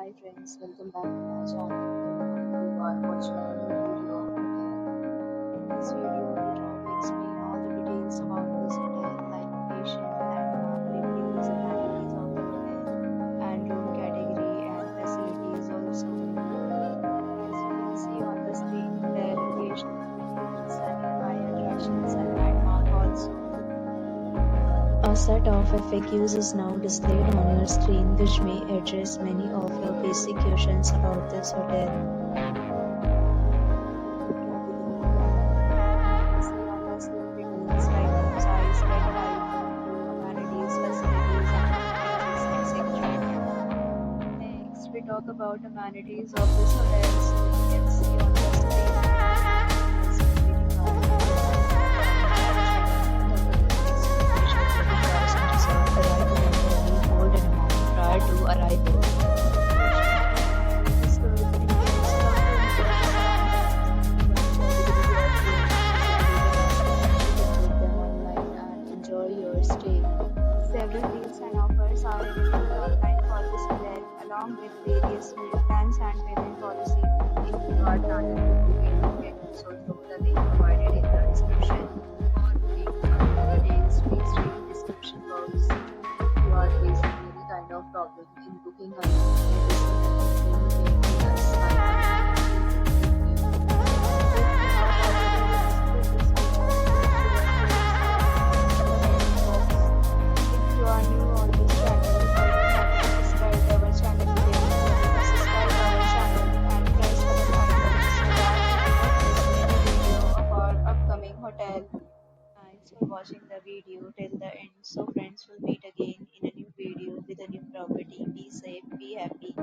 Hi friends, welcome back to my channel. You are watching a new video of hotel. In this video, we try to explain all the details about this hotel, like location, landmark, reviews, amenities of the hotel, and room category and facilities also. As you can see on the screen, hotel location, amenities, and nearby attractions and landmark also. A set of FAQs is now displayed on your screen, which may address many of your basic questions about this hotel. See on the screen details like room size, bed type, room amenities, facilities, and prices, etc. Next, we talk about amenities of this hotel. So you can see on the screen security guard, prior to arrival. Enjoy your stay. Several deals and offers are available online for this hotel, along with various meal plans and payment policy. If you are planning to book it, you can also through the link provided in the description. For booking other details, please read the description box. If you are facing any kind of problem in booking a room in this hotel, then you can give us if you are new on this channel or you have subscribed our channel, then you subscribe our channel and press the bell icon so that you don't miss any video of our upcoming hotel. Thanks for watching the video till the end. So friends, will meet again in a new video with a new property. Be safe, be happy.